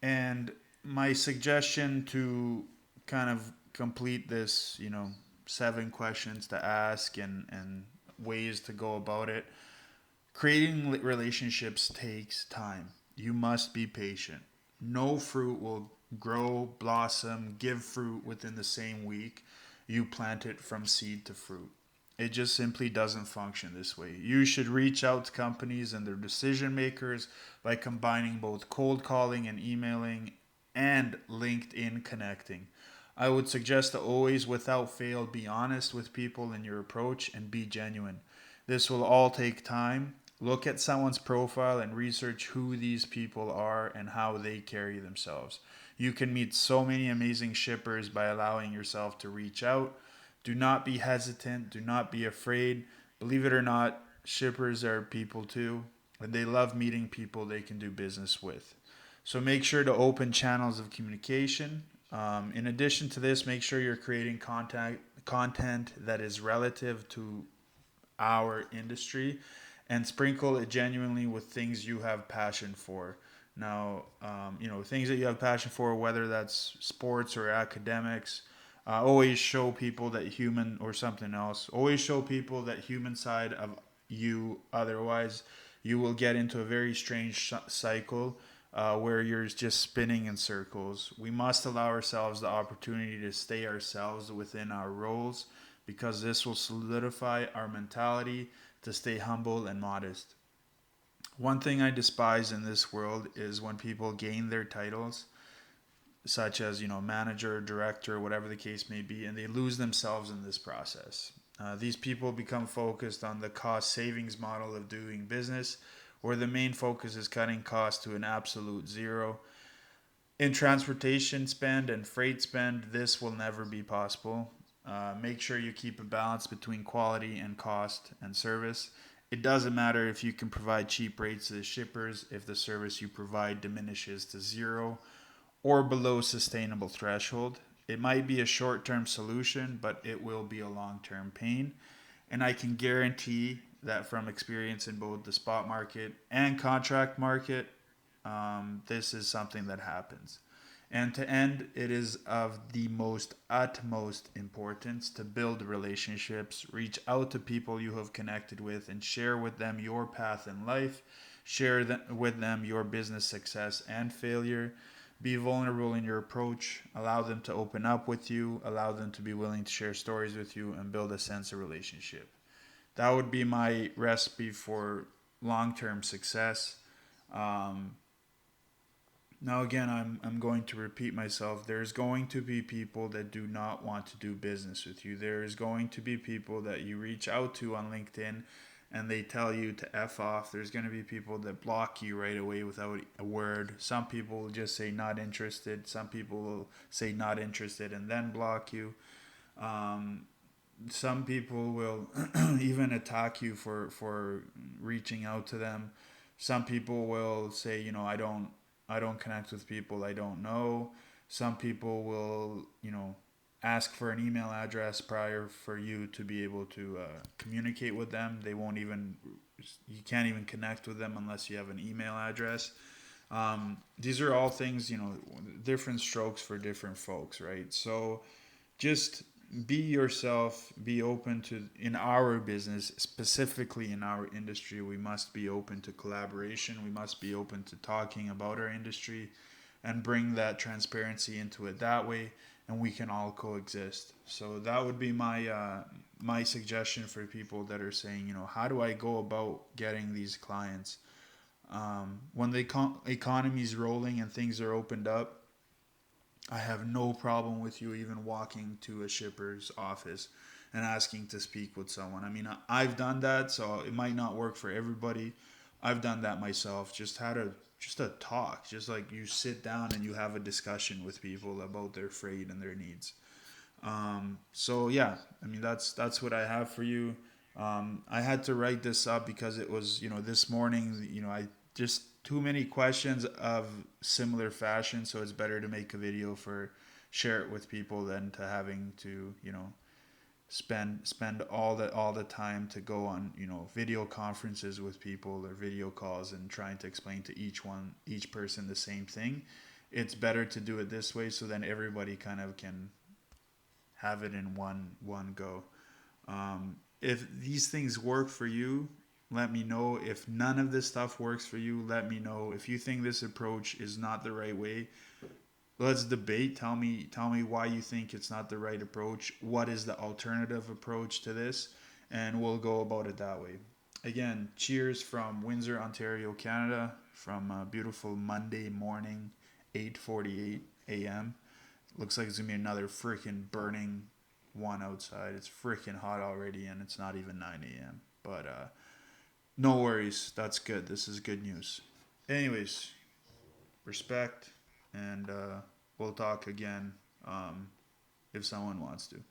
And my suggestion to kind of complete this, 7 questions to ask and ways to go about it. Creating relationships takes time. You must be patient. No fruit will grow, blossom, give fruit within the same week you plant it from seed to fruit. It just simply doesn't function this way. You should reach out to companies and their decision makers by combining both cold calling and emailing and LinkedIn connecting. I would suggest to always, without fail, be honest with people in your approach and be genuine. This will all take time. Look at someone's profile and research who these people are and how they carry themselves. You can meet so many amazing shippers by allowing yourself to reach out. Do not be hesitant. Do not be afraid. Believe it or not, shippers are people too, and they love meeting people they can do business with. So make sure to open channels of communication. In addition to this, make sure you're creating content that is relative to our industry and sprinkle it genuinely with things you have passion for. Now, things that you have passion for, whether that's sports or academics, always show people that human or something else. Always show people that human side of you. Otherwise, you will get into a very strange cycle where you're just spinning in circles. We must allow ourselves the opportunity to stay ourselves within our roles because this will solidify our mentality to stay humble and modest. One thing I despise in this world is when people gain their titles, such as, manager, director, whatever the case may be, and they lose themselves in this process. These people become focused on the cost savings model of doing business, where the main focus is cutting costs to an absolute zero. In transportation spend and freight spend, this will never be possible. Make sure you keep a balance between quality and cost and service. It doesn't matter if you can provide cheap rates to the shippers if the service you provide diminishes to zero or below sustainable threshold. It might be a short term solution, but it will be a long term pain. And I can guarantee that from experience in both the spot market and contract market, this is something that happens. And to end, it is of the most utmost importance to build relationships, reach out to people you have connected with, and share with them your path in life. Share with them your business success and failure. Be vulnerable in your approach. Allow them to open up with you. Allow them to be willing to share stories with you and build a sense of relationship. That would be my recipe for long term success. Um, Now, again, I'm going to repeat myself. There's going to be people that do not want to do business with you. There is going to be people that you reach out to on LinkedIn and they tell you to F off. There's going to be people that block you right away without a word. Some people will just say not interested. Some people will say not interested and then block you. Um, some people will even attack you for reaching out to them. Some people will say, I don't connect with people I don't know. Some people will, ask for an email address prior for you to be able to communicate with them. They won't even You can't even connect with them unless you have an email address. These are all things, different strokes for different folks, right? So just be yourself, be open to, in our business, specifically in our industry, we must be open to collaboration. We must be open to talking about our industry and bring that transparency into it that way, and we can all coexist. So that would be my suggestion for people that are saying, how do I go about getting these clients? When the economy is rolling and things are opened up, I have no problem with you even walking to a shipper's office and asking to speak with someone. I mean, I've done that, so it might not work for everybody. I've done that myself. Just a talk, just like you sit down and you have a discussion with people about their freight and their needs. So yeah, I mean that's what I have for you. I had to write this up because it was, this morning, I just too many questions of similar fashion, so it's better to make a video for share it with people than to having to, spend all the time to go on, video conferences with people or video calls and trying to explain to each person the same thing. it's better to do it this way so then everybody kind of can have it in one go. If these things work for you, let me know. If none of this stuff works for you, let me know. If you think this approach is not the right way, let's debate. Tell me why you think it's not the right approach. What is the alternative approach to this? And we'll go about it that way. Again, cheers from Windsor, Ontario, Canada, from a beautiful Monday morning, 8:48 a.m. Looks like it's gonna be another freaking burning one outside. It's freaking hot already, and it's not even 9 a.m. But no worries. That's good. This is good news. Anyways, respect, and we'll talk again if someone wants to.